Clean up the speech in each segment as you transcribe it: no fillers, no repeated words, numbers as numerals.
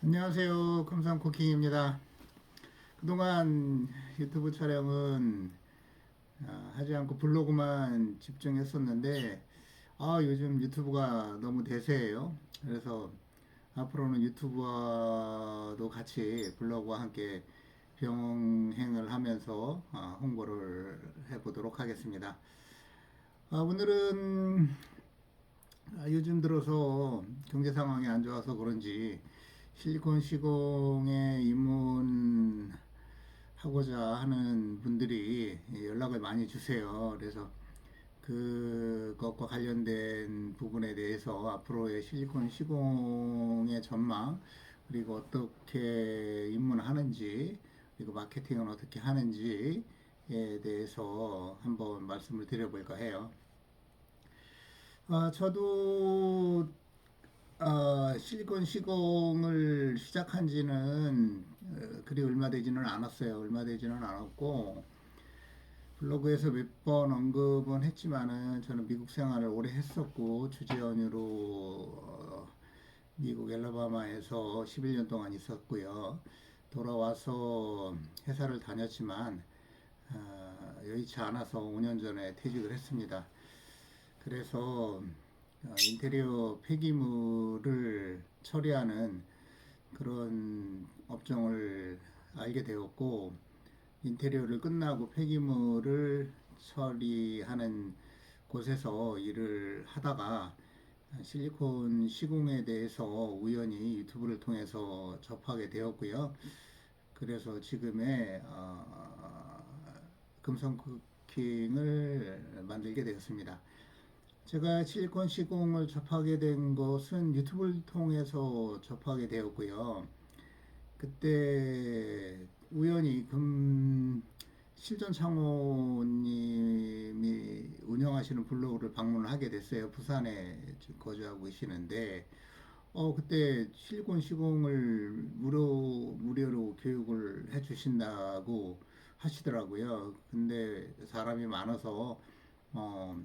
안녕하세요. 금상쿠킹입니다. 그동안 유튜브 촬영은 하지 않고 블로그만 집중했었는데 요즘 유튜브가 너무 대세예요. 그래서 앞으로는 유튜브와도 같이 블로그와 함께 병행을 하면서 홍보를 해보도록 하겠습니다. 오늘은 요즘 들어서 경제 상황이 안 좋아서 그런지 실리콘 시공에 입문하고자 하는 분들이 연락을 많이 주세요. 그래서 그것과 관련된 부분에 대해서 앞으로의 실리콘 시공의 전망, 그리고 어떻게 입문하는지, 그리고 마케팅은 어떻게 하는지에 대해서 한번 말씀을 드려볼까 해요. 저도 실리콘 시공을 시작한 지는 그리 얼마 되지는 않았어요. 얼마 되지는 않았고, 블로그에서 몇 번 언급은 했지만은 저는 미국 생활을 오래 했었고, 주재 연유로 미국 엘라바마에서 11년 동안 있었고요. 돌아와서 회사를 다녔지만, 여의치 않아서 5년 전에 퇴직을 했습니다. 그래서 인테리어 폐기물을 처리하는 그런 업종을 알게 되었고, 인테리어를 끝나고 폐기물을 처리하는 곳에서 일을 하다가 실리콘 시공에 대해서 우연히 유튜브를 통해서 접하게 되었고요. 그래서 지금의 금성 쿠킹을 만들게 되었습니다. 제가 실리콘 시공을 접하게 된 것은 유튜브를 통해서 접하게 되었고요. 그때 우연히 실전 창호님이 운영하시는 블로그를 방문을 하게 됐어요. 부산에 거주하고 계시는데, 그때 실리콘 시공을 무료로 교육을 해 주신다고 하시더라고요. 근데 사람이 많아서, 어,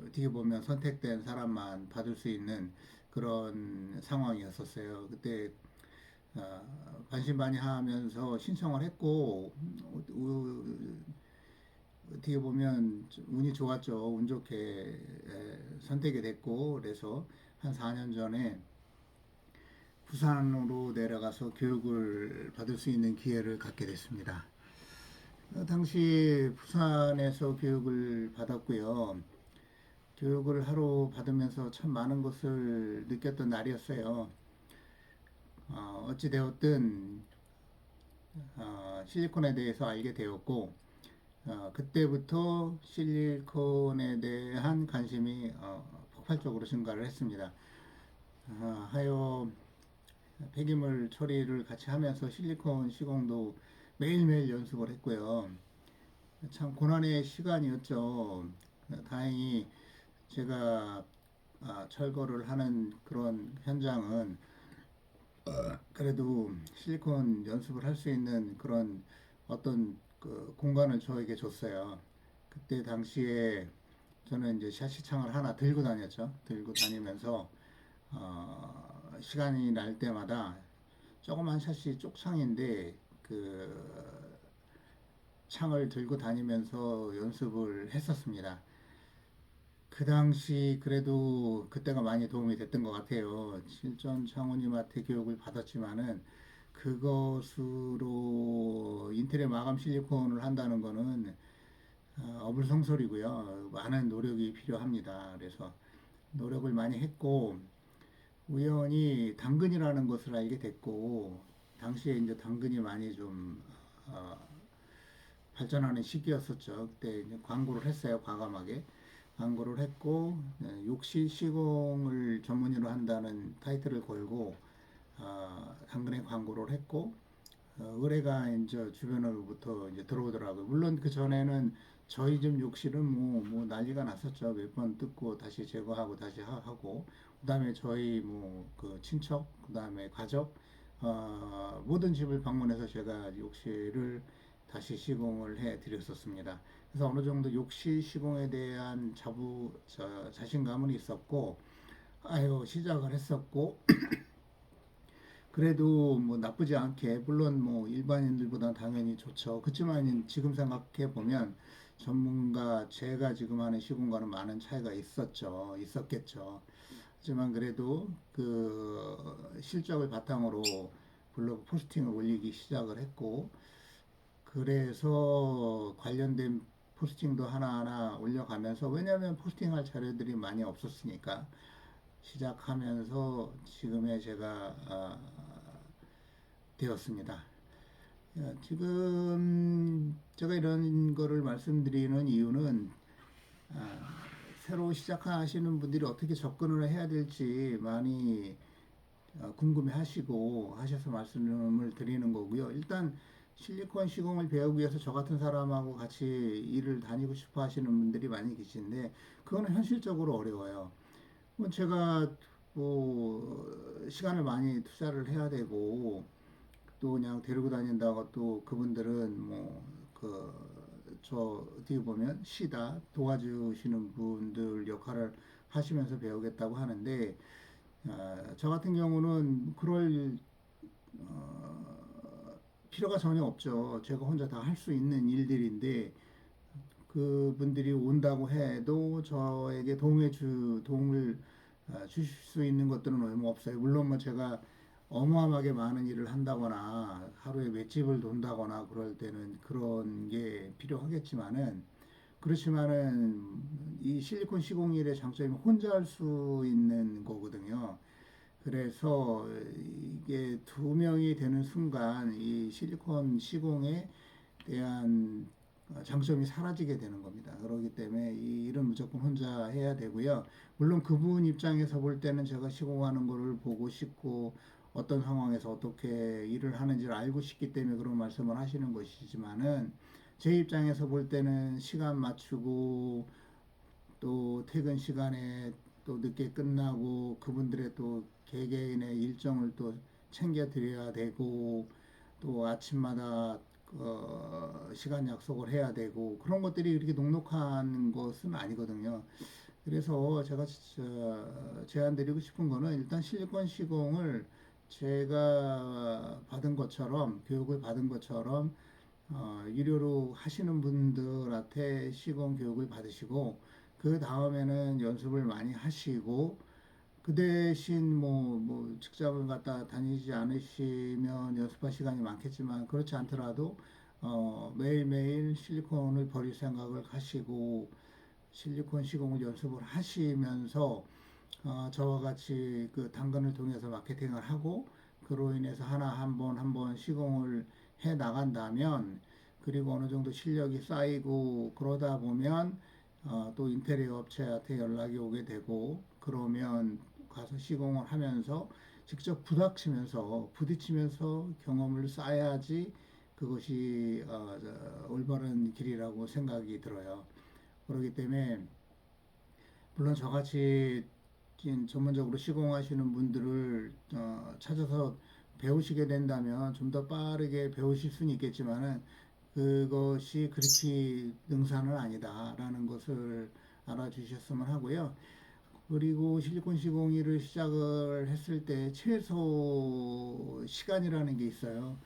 어떻게 보면 선택된 사람만 받을 수 있는 그런 상황이었었어요. 그때 반신반의하면서 신청을 했고, 어떻게 보면 운이 좋았죠. 운 좋게 선택이 됐고, 그래서 한 4년 전에 부산으로 내려가서 교육을 받을 수 있는 기회를 갖게 됐습니다. 당시 부산에서 교육을 받았고요. 교육을 하루 받으면서 참 많은 것을 느꼈던 날이었어요. 어찌되었든 실리콘에 대해서 알게 되었고, 그때부터 실리콘에 대한 관심이 폭발적으로 증가를 했습니다. 하여 폐기물 처리를 같이 하면서 실리콘 시공도 매일매일 연습을 했고요. 참 고난의 시간이었죠. 다행히 제가 철거를 하는 그런 현장은 그래도 실리콘 연습을 할 수 있는 그런 어떤 그 공간을 저에게 줬어요. 그때 당시에 저는 이제 샤시창을 하나 들고 다녔죠. 들고 다니면서 시간이 날 때마다 조그만 샤시 쪽창인데 그 창을 들고 다니면서 연습을 했었습니다. 그 당시 그래도 그때가 많이 도움이 됐던 것 같아요. 실전 창호님한테 교육을 받았지만은 그것으로 인테리어 마감 실리콘을 한다는 거는 어불성설이고요. 많은 노력이 필요합니다. 그래서 노력을 많이 했고 우연히 당근이라는 것을 알게 됐고 당시에 이제 당근이 많이 좀 어, 발전하는 시기였었죠. 그때 이제 광고를 했어요. 과감하게. 광고를 했고 욕실 시공을 전문의로 한다는 타이틀을 걸고 당근에 광고를 했고 의뢰가 이제 주변으로부터 이제 들어오더라고요. 물론 그 전에는 저희 집 욕실은 뭐 난리가 났었죠. 몇 번 뜯고 다시 제거하고 다시 하고 그다음에 저희 뭐 그 친척 그다음에 가족 모든 집을 방문해서 제가 욕실을 다시 시공을 해 드렸었습니다. 그래서 어느 정도 욕실 시공에 대한 자신감은 있었고, 시작을 했었고, 그래도 뭐 나쁘지 않게, 물론 뭐 일반인들보다 당연히 좋죠. 그렇지만 지금 생각해 보면 전문가, 제가 지금 하는 시공과는 많은 차이가 있었겠죠. 하지만 그래도 그 실적을 바탕으로 블로그 포스팅을 올리기 시작을 했고, 그래서 관련된 포스팅도 하나하나 올려가면서, 왜냐하면 포스팅할 자료들이 많이 없었으니까 시작하면서 지금의 제가 되었습니다. 지금 제가 이런 거를 말씀드리는 이유는 새로 시작하시는 분들이 어떻게 접근을 해야 될지 많이 궁금해 하시고 하셔서 말씀을 드리는 거고요. 일단 실리콘 시공을 배우기 위해서 저 같은 사람하고 같이 일을 다니고 싶어 하시는 분들이 많이 계신데, 그거는 현실적으로 어려워요. 뭐 제가 뭐 시간을 많이 투자를 해야 되고, 또 그냥 데리고 다닌다고 또 그분들은 뭐 그 저 어떻게 보면 시다 도와주시는 분들 역할을 하시면서 배우겠다고 하는데, 저 같은 경우는 그럴 필요가 전혀 없죠. 제가 혼자 다 할 수 있는 일들인데, 그분들이 온다고 해도 저에게 도움을 주실 수 있는 것들은 얼마 없어요. 물론 뭐 제가 어마어마하게 많은 일을 한다거나 하루에 몇 집을 돈다거나 그럴 때는 그런 게 필요하겠지만은, 그렇지만은 이 실리콘 시공일의 장점이 혼자 할 수 있는 거거든요. 그래서 이게 두 명이 되는 순간 이 실리콘 시공에 대한 장점이 사라지게 되는 겁니다. 그렇기 때문에 이 일은 무조건 혼자 해야 되고요. 물론 그분 입장에서 볼 때는 제가 시공하는 거를 보고 싶고 어떤 상황에서 어떻게 일을 하는지를 알고 싶기 때문에 그런 말씀을 하시는 것이지만은, 제 입장에서 볼 때는 시간 맞추고 또 퇴근 시간에 또 늦게 끝나고 그분들의 또 개개인의 일정을 또 챙겨 드려야 되고, 또 아침마다 시간 약속을 해야 되고, 그런 것들이 이렇게 녹록한 것은 아니거든요. 그래서 제가 제안드리고 싶은 거는, 일단 실리콘 시공을 제가 받은 것처럼, 교육을 받은 것처럼 유료로 하시는 분들한테 시공 교육을 받으시고, 그 다음에는 연습을 많이 하시고, 그 대신 뭐 직장을 갖다 다니지 않으시면 연습할 시간이 많겠지만, 그렇지 않더라도 매일매일 실리콘을 버릴 생각을 하시고 실리콘 시공을 연습을 하시면서 저와 같이 그 당근을 통해서 마케팅을 하고, 그로 인해서 하나 한 번 시공을 해 나간다면, 그리고 어느 정도 실력이 쌓이고 그러다 보면 또 인테리어 업체한테 연락이 오게 되고, 그러면 가서 시공을 하면서 직접 부딪히면서 경험을 쌓아야지 그것이 올바른 길이라고 생각이 들어요. 그렇기 때문에 물론 저같이 전문적으로 시공하시는 분들을 찾아서 배우시게 된다면 좀 더 빠르게 배우실 수는 있겠지만은, 그것이 그렇게 능사는 아니다라는 것을 알아주셨으면 하고요. 그리고 실리콘 시공일을 시작을 했을 때 최소 시간이라는 게 있어요.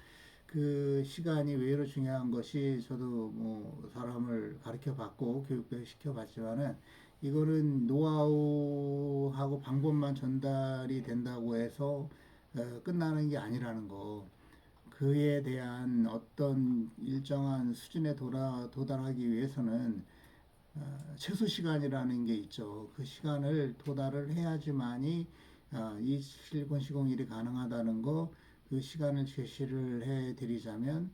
그 시간이 외로 중요한 것이, 저도 뭐 사람을 가르쳐 봤고 교육도 시켜 봤지만은, 이거는 노하우하고 방법만 전달이 된다고 해서 끝나는 게 아니라는 거. 그에 대한 어떤 일정한 수준에 도달하기 위해서는 최소 시간이라는 게 있죠. 그 시간을 도달을 해야지만이 이 실권 시공일이 가능하다는 거, 그 시간을 제시를 해 드리자면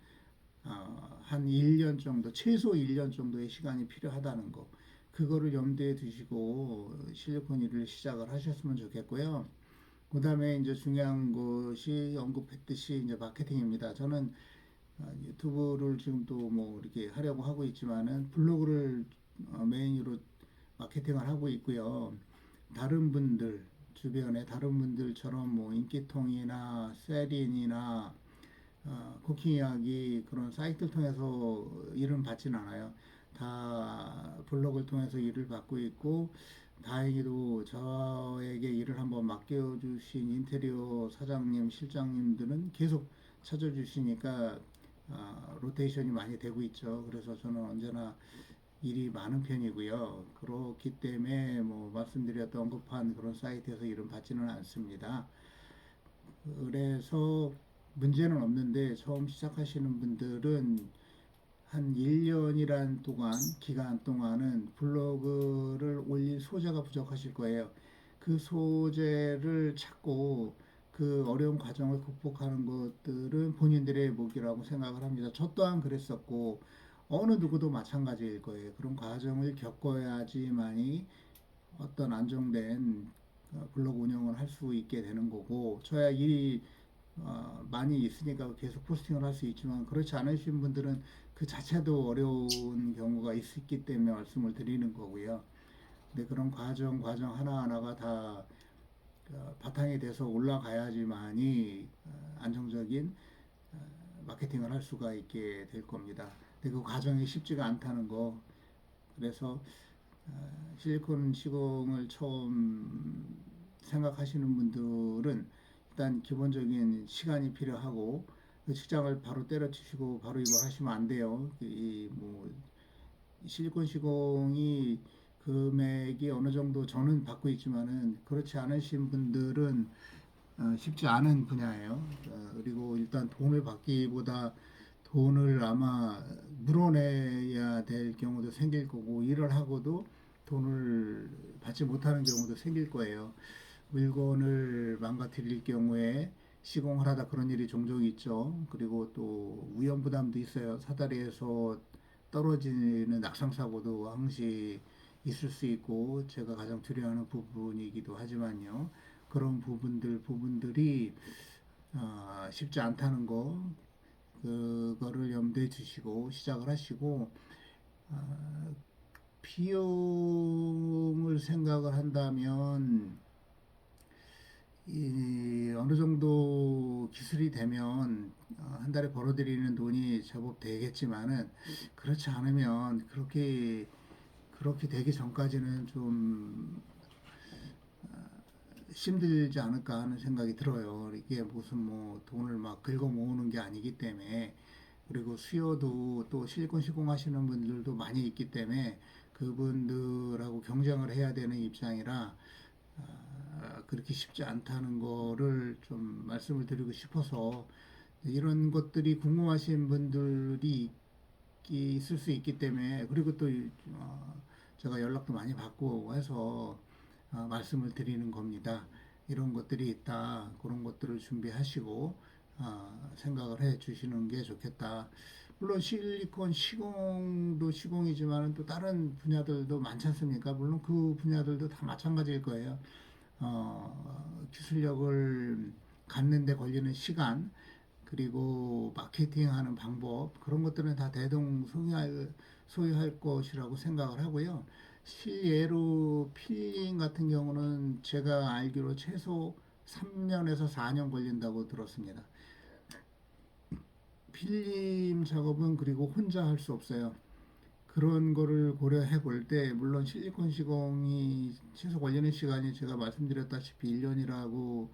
한 1년 정도, 최소 1년 정도의 시간이 필요하다는 거. 그거를 염두에 두시고 실리콘 일을 시작을 하셨으면 좋겠고요. 그 다음에 이제 중요한 것이 언급했듯이 이제 마케팅입니다. 저는 유튜브를 지금 또 뭐 이렇게 하려고 하고 있지만은, 블로그를 메인으로 마케팅을 하고 있고요. 다른 분들, 주변에 다른 분들처럼 뭐 인기통이나 세린이나 쿠킹 이야기 그런 사이트를 통해서 일은 받진 않아요. 다 블로그를 통해서 일을 받고 있고, 다행히도 저에게 일을 한번 맡겨주신 인테리어 사장님, 실장님들은 계속 찾아주시니까 로테이션이 많이 되고 있죠. 그래서 저는 언제나 일이 많은 편이고요. 그렇기 때문에 뭐 말씀드렸던 언급한 그런 사이트에서 일은 받지는 않습니다. 그래서 문제는 없는데 처음 시작하시는 분들은 한 1년이란 기간 동안은 블로그를 올릴 소재가 부족하실 거예요. 그 소재를 찾고 그 어려운 과정을 극복하는 것들은 본인들의 몫이라고 생각을 합니다. 저 또한 그랬었고, 어느 누구도 마찬가지일 거예요. 그런 과정을 겪어야지만이 어떤 안정된 블로그 운영을 할 수 있게 되는 거고, 저야 일이 많이 있으니까 계속 포스팅을 할 수 있지만 그렇지 않으신 분들은 그 자체도 어려운 경우가 있기 때문에 말씀을 드리는 거고요. 근데 그런 과정 하나하나가 다 바탕이 돼서 올라가야지만이 안정적인 마케팅을 할 수가 있게 될 겁니다. 근데 그 과정이 쉽지가 않다는 거. 그래서 실리콘 시공을 처음 생각하시는 분들은 일단 기본적인 시간이 필요하고 그 직장을 바로 때려치시고 바로 이걸 하시면 안 돼요. 이뭐 실리콘 시공이 금액이 어느 정도 저는 받고 있지만은 그렇지 않으신 분들은 쉽지 않은 분야예요. 그리고 일단 돈을 받기보다 돈을 아마 물어내야 될 경우도 생길 거고 일을 하고도 돈을 받지 못하는 경우도 생길 거예요. 물건을 망가뜨릴 경우에 시공을 하다 그런 일이 종종 있죠. 그리고 또 위험 부담도 있어요. 사다리에서 떨어지는 낙상 사고도 항시 있을 수 있고 제가 가장 두려워하는 부분이기도 하지만요. 그런 부분들이 쉽지 않다는 거 그거를 염두에 두시고 시작을 하시고 비용을 생각을 한다면 이 어느 정도 기술이 되면 한 달에 벌어들이는 돈이 제법 되겠지만은 그렇지 않으면 그렇게 되기 전까지는 좀 힘들지 않을까 하는 생각이 들어요. 이게 무슨 뭐 돈을 막 긁어 모으는 게 아니기 때문에 그리고 수요도 또 실리콘 시공하시는 분들도 많이 있기 때문에 그분들하고 경쟁을 해야 되는 입장이라 그렇게 쉽지 않다는 거를 좀 말씀을 드리고 싶어서 이런 것들이 궁금하신 분들이 있을 수 있기 때문에 그리고 또 제가 연락도 많이 받고 해서 말씀을 드리는 겁니다. 이런 것들이 있다. 그런 것들을 준비하시고 생각을 해 주시는 게 좋겠다. 물론 실리콘 시공도 시공이지만 또 다른 분야들도 많지 않습니까? 물론 그 분야들도 다 마찬가지일 거예요. 기술력을 갖는 데 걸리는 시간, 그리고 마케팅하는 방법, 그런 것들은 다 소유할 것이라고 생각을 하고요. 실예로 필링 같은 경우는 제가 알기로 최소 3년에서 4년 걸린다고 들었습니다. 필름 작업은 그리고 혼자 할 수 없어요. 그런 거를 고려해 볼 때, 물론 실리콘 시공이 최소 걸리는 시간이 제가 말씀드렸다시피 1년이라고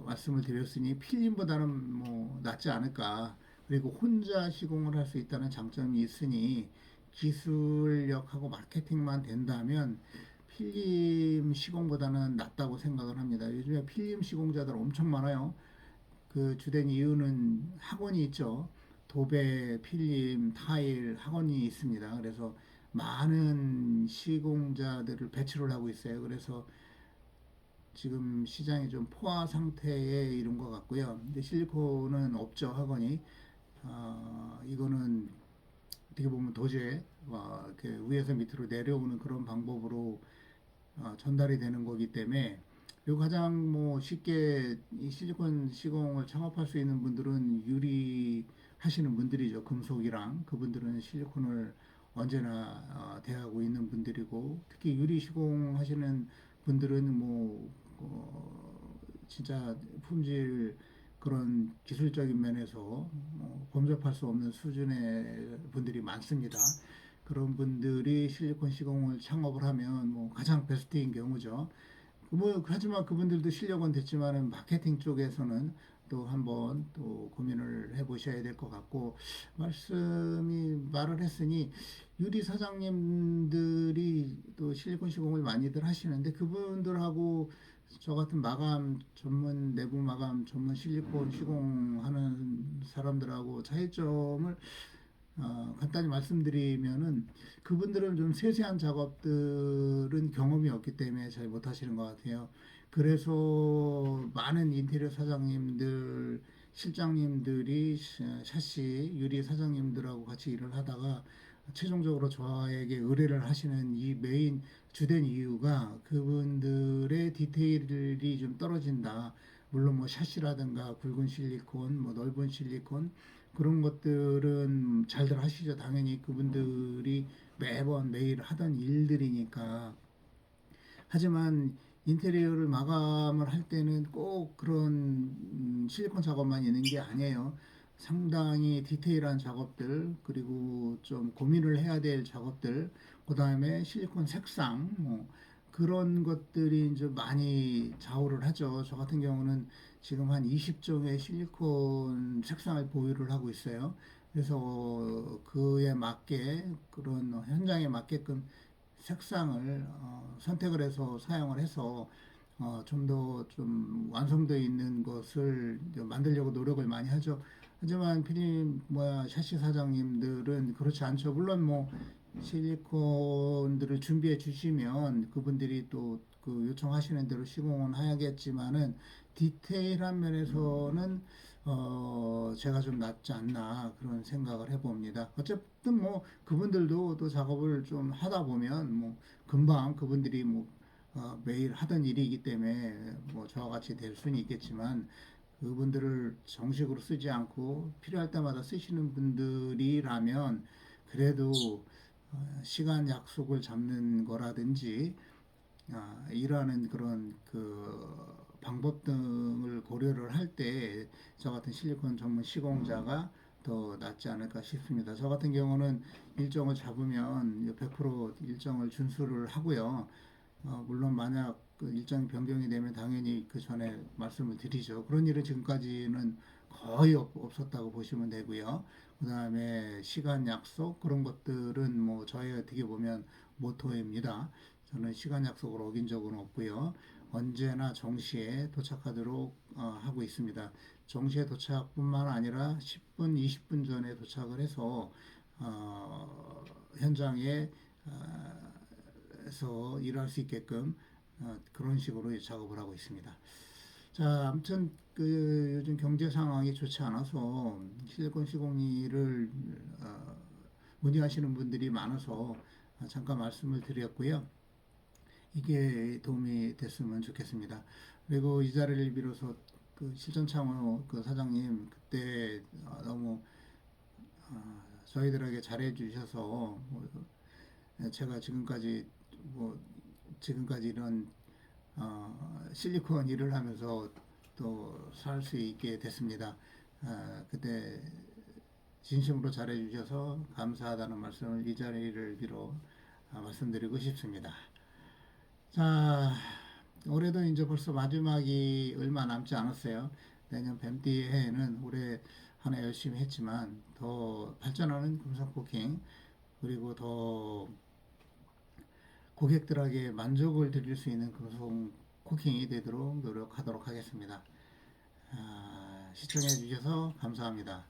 말씀을 드렸으니 필름보다는 뭐 낫지 않을까. 그리고 혼자 시공을 할 수 있다는 장점이 있으니 기술력하고 마케팅만 된다면 필름 시공보다는 낫다고 생각을 합니다. 요즘에 필름 시공자들 엄청 많아요. 그 주된 이유는 학원이 있죠. 도배, 필름, 타일 학원이 있습니다. 그래서 많은 시공자들을 배출을 하고 있어요. 그래서 지금 시장이 좀 포화 상태에 이른 것 같고요. 근데 실리콘은 없죠, 학원이. 이거는 어떻게 보면 도제, 이렇게 위에서 밑으로 내려오는 그런 방법으로 전달이 되는 거기 때문에 그리고 가장 뭐 쉽게 이 실리콘 시공을 창업할 수 있는 분들은 유리 하시는 분들이죠. 금속이랑 그분들은 실리콘을 언제나 대하고 있는 분들이고 특히 유리 시공 하시는 분들은 뭐 진짜 품질 그런 기술적인 면에서 범접할 수 없는 수준의 분들이 많습니다. 그런 분들이 실리콘 시공을 창업을 하면 뭐 가장 베스트인 경우죠. 뭐 하지만 그분들도 실력은 됐지만은 마케팅 쪽에서는 또 한번 또 고민을 해보셔야 될 것 같고, 말을 했으니 유리 사장님들이 또 실리콘 시공을 많이들 하시는데 그분들하고 저 같은 내부 마감 전문 실리콘 시공하는 사람들하고 차이점을 간단히 말씀드리면은, 그분들은 좀 세세한 작업들은 경험이 없기 때문에 잘 못하시는 것 같아요. 그래서 많은 인테리어 사장님들, 실장님들이 샤시 유리 사장님들하고 같이 일을 하다가 최종적으로 저에게 의뢰를 하시는 이 메인 주된 이유가 그분들의 디테일이 좀 떨어진다. 물론 뭐 샤시라든가 굵은 실리콘, 뭐 넓은 실리콘 그런 것들은 잘들 하시죠. 당연히 그분들이 매번 매일 하던 일들이니까. 하지만 인테리어를 마감을 할 때는 꼭 그런 실리콘 작업만 있는 게 아니에요. 상당히 디테일한 작업들, 그리고 좀 고민을 해야 될 작업들, 그 다음에 실리콘 색상, 뭐, 그런 것들이 이제 많이 좌우를 하죠. 저 같은 경우는 지금 한 20종의 실리콘 색상을 보유를 하고 있어요. 그래서 그에 맞게, 그런 현장에 맞게끔 색상을 선택을 해서 사용을 해서 좀 더 좀 완성도에 있는 것을 만들려고 노력을 많이 하죠. 하지만 피디님, 샤시 사장님들은 그렇지 않죠. 물론 뭐 실리콘들을 준비해 주시면 그분들이 또 그 요청하시는 대로 시공은 하겠지만은 디테일한 면에서는 제가 좀 낫지 않나 그런 생각을 해봅니다. 어쨌든 뭐 그분들도 또 작업을 좀 하다 보면 뭐 금방 그분들이 뭐 매일 하던 일이기 때문에 뭐 저와 같이 될 수는 있겠지만, 그분들을 정식으로 쓰지 않고 필요할 때마다 쓰시는 분들이라면 그래도 시간 약속을 잡는 거라든지 일하는 그런 그 방법 등을 고려를 할 때 저 같은 실리콘 전문 시공자가 더 낫지 않을까 싶습니다. 저 같은 경우는 일정을 잡으면 100% 일정을 준수를 하고요. 물론 만약 그 일정이 변경이 되면 당연히 그 전에 말씀을 드리죠. 그런 일은 지금까지는 거의 없었다고 보시면 되고요. 그 다음에 시간 약속 그런 것들은 뭐 저희 어떻게 보면 모토입니다. 저는 시간 약속을 어긴 적은 없고요. 언제나 정시에 도착하도록 하고 있습니다. 정시에 도착뿐만 아니라 10분, 20분 전에 도착을 해서 현장에 서 일할 수 있게끔 그런 식으로 작업을 하고 있습니다. 자, 아무튼 그 요즘 경제 상황이 좋지 않아서 실리콘 시공일을 문의하시는 분들이 많아서 잠깐 말씀을 드렸고요. 이게 도움이 됐으면 좋겠습니다. 그리고 이 자리를 빌어서 그 실전창호 그 사장님 그때 너무 저희들에게 잘해 주셔서 제가 뭐 지금까지 이런 실리콘 일을 하면서 또 살 수 있게 됐습니다. 그때 진심으로 잘해 주셔서 감사하다는 말씀을 이 자리를 빌어 말씀드리고 싶습니다. 자, 올해도 이제 벌써 마지막이 얼마 남지 않았어요. 내년 뱀띠 해에는 올해 한 해 열심히 했지만 더 발전하는 금성 쿠킹, 그리고 더 고객들에게 만족을 드릴 수 있는 금성 쿠킹이 되도록 노력하도록 하겠습니다. 시청해 주셔서 감사합니다.